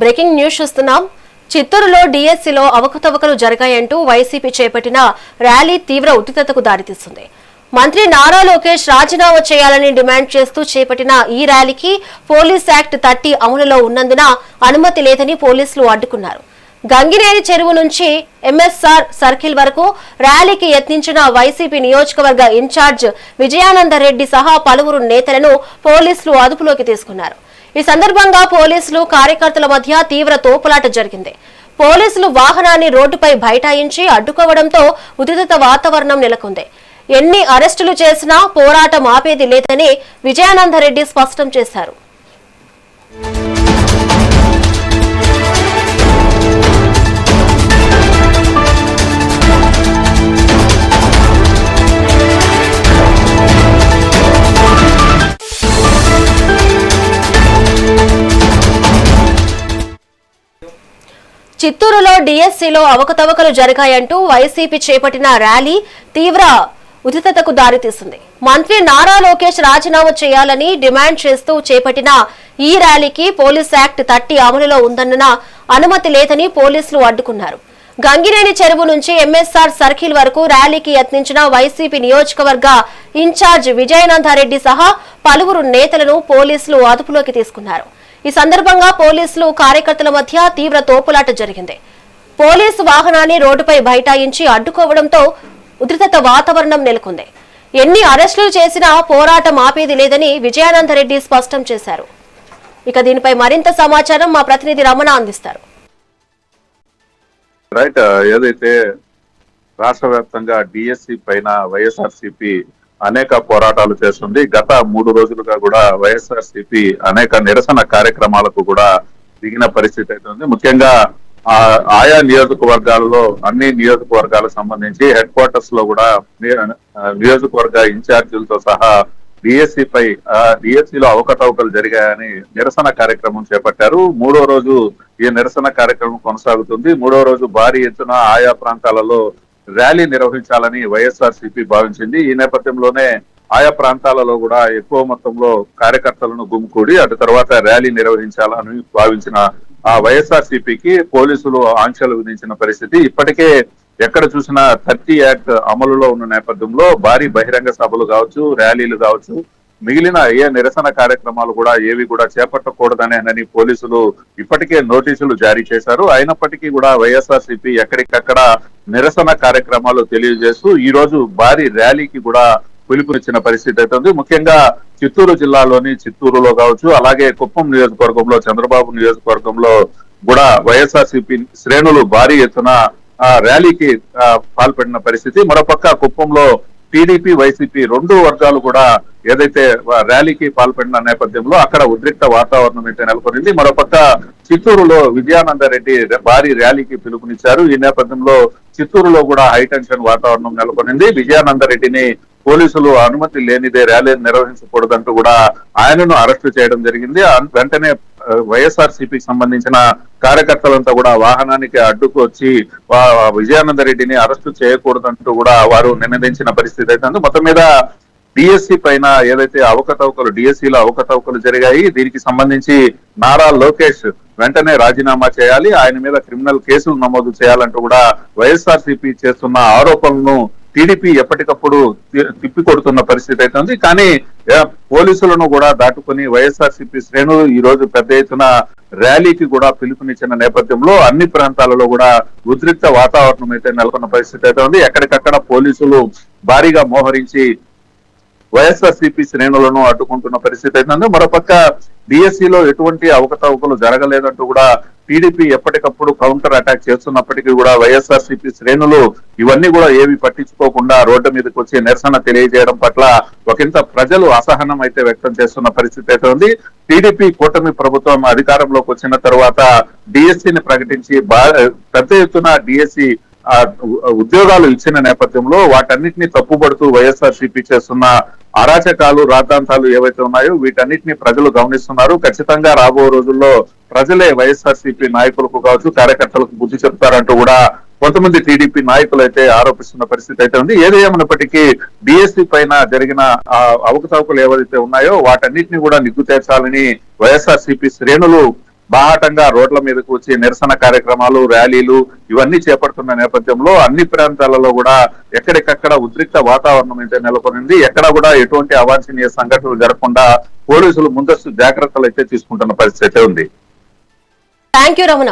Breaking news చూస్తున్నాం. చిత్తూరులో డిఎస్సీలో అవకతవకలు జరిగాయంటూ వైసీపీ చేపట్టిన ర్యాలీ తీవ్ర ఉద్రిక్తతకు దారితీస్తుంది. మంత్రి నారా లోకేష్ రాజీనామా చేయాలని డిమాండ్ చేస్తూ చేపట్టిన ఈ ర్యాలీకి పోలీస్ యాక్ట్ 30 అమలులో ఉన్నందున అనుమతి లేదని పోలీసులు అడ్డుకున్నారు. గంగినేని చెరువు నుంచి ఎంఎస్ఆర్ సర్కిల్ వరకు ర్యాలీకి యత్నించిన వైసీపీ నియోజకవర్గ ఇన్ఛార్జ్ విజయానందరెడ్డి సహా పలువురు నేతలను పోలీసులు అదుపులోకి తీసుకున్నారు. ఈ సందర్భంగా పోలీసులు కార్యకర్తల మధ్య తీవ్ర తోపులాట జరిగింది. పోలీసులు వాహనాన్ని రోడ్డుపై బైఠాయించి అడ్డుకోవడంతో ఉద్రిక్త వాతావరణం నెలకొంది. ఎన్ని అరెస్టులు చేసినా పోరాటం ఆపేది లేదని విజయానందరెడ్డి స్పష్టం చేశారు. చిత్తూరులో డిఎస్సీలో అవకతవకలు జరిగాయంటూ వైసీపీ చేపట్టిన ర్యాలీ తీవ్ర ఉద్రిక్తతకు దారితీస్తుంది. మంత్రి నారా లోకేష్ రాజీనామా చేయాలని డిమాండ్ చేస్తూ చేపట్టిన ఈ ర్యాలీకి పోలీస్ యాక్ట్ 30 అమలులో ఉందన్న అనుమతి లేదని పోలీసులు అడ్డుకున్నారు. గంగినేని చెరువు నుంచి ఎంఎస్ఆర్ సర్కిల్ వరకు ర్యాలీకి యత్నించిన వైసీపీ నియోజకవర్గ ఇన్ఛార్జ్ విజయానందరెడ్డి సహా పలువురు నేతలను పోలీసులు అదుపులోకి తీసుకున్నారు. ఈ సందర్భంగా పోలీసులు కార్యకర్తల మధ్య తీవ్ర తోపులాట జరిగింది. పోలీసు వాహనాన్ని రోడ్డుపై బైఠాయించి అడ్డుకోవడంతో ఉద్రిక్త వాతావరణం నెలకొంది. ఎన్ని అరెస్టులు చేసినా పోరాటం ఆపేది లేదని విజయానందరెడ్డి స్పష్టం చేశారు. ఇక దీనిపై మరింత సమాచారం మా ప్రతినిధి రమణ అందిస్తారు. రైట్, ఏదైతే రాష్ట్ర వ్యాప్తంగా డిఎస్సి పైన వైఎస్ఆర్సీపీ అనేక పోరాటాలు చేస్తుంది. గత 3 రోజులుగా కూడా వైఎస్ఆర్సీపీ అనేక నిరసన కార్యక్రమాలకు కూడా దిగిన పరిస్థితి అయితే ఉంది. ముఖ్యంగా ఆయా నియోజకవర్గాలలో అన్ని నియోజకవర్గాలకు సంబంధించి హెడ్ క్వార్టర్స్ లో కూడా నియోజకవర్గ ఇన్ఛార్జీలతో సహా డిఎస్సీలో అవకతవకలు జరిగాయని నిరసన కార్యక్రమం చేపట్టారు. 3వ రోజు ఈ నిరసన కార్యక్రమం కొనసాగుతుంది. 3వ రోజు భారీ ఎత్తున ఆయా ప్రాంతాలలో ర్యాలీ నిర్వహించాలని వైఎస్ఆర్సీపీ భావించింది. ఈ నేపథ్యంలోనే ఆయా ప్రాంతాలలో కూడా ఎక్కువ మొత్తంలో కార్యకర్తలను గుమికూడి అటు తర్వాత ర్యాలీ నిర్వహించాలని భావించిన ఆ వైఎస్ఆర్సీపీకి పోలీసులు ఆంక్షలు విధించిన పరిస్థితి. ఇప్పటికే ఎక్కడ చూసినా 30 యాక్ట్ అమలులో ఉన్న నేపథ్యంలో భారీ బహిరంగ సభలు కావచ్చు, ర్యాలీలు కావచ్చు, మిగిలిన ఏ నిరసన కార్యక్రమాలు కూడా ఏవి కూడా చేపట్టకూడదనేనని పోలీసులు ఇప్పటికే నోటీసులు జారీ చేశారు. అయినప్పటికీ కూడా వైఎస్ఆర్సీపీ ఎక్కడికక్కడ నిరసన కార్యక్రమాలు తెలియజేస్తూ ఈ రోజు భారీ ర్యాలీకి కూడా పిలుపునిచ్చిన పరిస్థితి అవుతుంది. ముఖ్యంగా చిత్తూరు జిల్లాలోని చిత్తూరులో కావచ్చు, అలాగే కుప్పం నియోజకవర్గంలో చంద్రబాబు నియోజకవర్గంలో కూడా వైఎస్ఆర్సీపీ శ్రేణులు భారీ ఎత్తున ర్యాలీకి పాల్పడిన పరిస్థితి. మరోపక్క కుప్పంలో టీడీపీ వైసీపీ 2 వర్గాలు కూడా ఏదైతే ర్యాలీకి పాల్పడిన నేపథ్యంలో అక్కడ ఉద్రిక్త వాతావరణం అయితే నెలకొనింది. మరోపక్క చిత్తూరులో విజయానందరెడ్డి భారీ ర్యాలీకి పిలుపునిచ్చారు. ఈ నేపథ్యంలో చిత్తూరులో కూడా హైటెన్షన్ వాతావరణం నెలకొనింది. విజయానందరెడ్డిని పోలీసులు అనుమతి లేనిదే ర్యాలీ నిర్వహించకూడదంటూ కూడా ఆయనను అరెస్టు చేయడం జరిగింది. వెంటనే వైఎస్ఆర్సీపీకి సంబంధించిన కార్యకర్తలంతా కూడా వాహనానికి అడ్డుకు వచ్చి విజయానందరెడ్డిని అరెస్టు చేయకూడదంటూ కూడా వారు నినదించిన పరిస్థితి అయితే మొత్తం మీద డిఎస్సి పైన ఏదైతే డిఎస్సీలో అవకతవకలు జరిగాయి, దీనికి సంబంధించి నారా లోకేష్ వెంటనే రాజీనామా చేయాలి, ఆయన మీద క్రిమినల్ కేసులు నమోదు చేయాలంటూ కూడా వైఎస్ఆర్సీపీ చేస్తున్న ఆరోపణలను టీడీపీ ఎప్పటికప్పుడు తిప్పికొడుతున్న పరిస్థితి అయితే ఉంది. కానీ పోలీసులను కూడా దాటుకుని వైఎస్ఆర్సీపీ శ్రేణులు ఈ రోజు పెద్ద ఎత్తున ర్యాలీకి కూడా పిలుపునిచ్చిన నేపథ్యంలో అన్ని ప్రాంతాలలో కూడా ఉద్రిక్త వాతావరణం అయితే నెలకొన్న పరిస్థితి అయితే ఉంది. ఎక్కడికక్కడ పోలీసులు భారీగా మోహరించి వైఎస్ఆర్సీపీ శ్రేణులను అడ్డుకుంటున్న పరిస్థితి అయితే మరోపక్క డిఎస్సీలో ఎటువంటి అవకతవకలు జరగలేదంటూ కూడా టీడీపీ ఎప్పటికప్పుడు కౌంటర్ అటాక్ చేస్తున్నప్పటికీ కూడా వైఎస్ఆర్సీపీ శ్రేణులు ఇవన్నీ కూడా ఏవి పట్టించుకోకుండా రోడ్డు మీదకి వచ్చి నిరసన తెలియజేయడం పట్ల ఒకంత ప్రజలు అసహనం అయితే వ్యక్తం చేస్తున్న పరిస్థితి అయితే ఉంది. టీడీపీ కూటమి ప్రభుత్వం అధికారంలోకి వచ్చిన తర్వాత డిఎస్సీని ప్రకటించి పెద్ద ఎత్తున డిఎస్సీ ఉద్యోగాలు ఇచ్చిన నేపథ్యంలో వాటన్నిటిని తప్పుపడుతూ వైఎస్ఆర్సీపీ చేస్తున్న అరాచకాలు, రాద్ధాంతాలు ఏవైతే ఉన్నాయో వీటన్నిటిని ప్రజలు గమనిస్తున్నారు. ఖచ్చితంగా రాబో రోజుల్లో ప్రజలే వైఎస్ఆర్సీపీ నాయకులకు కావచ్చు, కార్యకర్తలకు బుద్ధి చెప్తారంటూ కూడా కొంతమంది టీడీపీ నాయకులు అయితే ఆరోపిస్తున్న పరిస్థితి అయితే ఉంది. ఏది ఏమైనప్పటికీ డిఎస్సీ పైన జరిగిన అవకతవకలు ఏవైతే ఉన్నాయో వాటన్నిటిని కూడా నిగ్గు తేర్చాలని వైఎస్ఆర్సీపీ శ్రేణులు బాహాటంగా రోడ్ల మీదకు వచ్చి నిరసన కార్యక్రమాలు, ర్యాలీలు ఇవన్నీ చేపడుతున్న నేపథ్యంలో అన్ని ప్రాంతాలలో కూడా ఎక్కడికక్కడ ఉద్రిక్త వాతావరణం అయితే నెలకొనింది. ఎక్కడ కూడా ఎటువంటి అవాంఛనీయ సంఘటనలు జరగకుండా పోలీసులు ముందస్తు జాగ్రత్తలు అయితే తీసుకుంటున్న పరిస్థితి అయితే ఉంది. Thank you Ramana.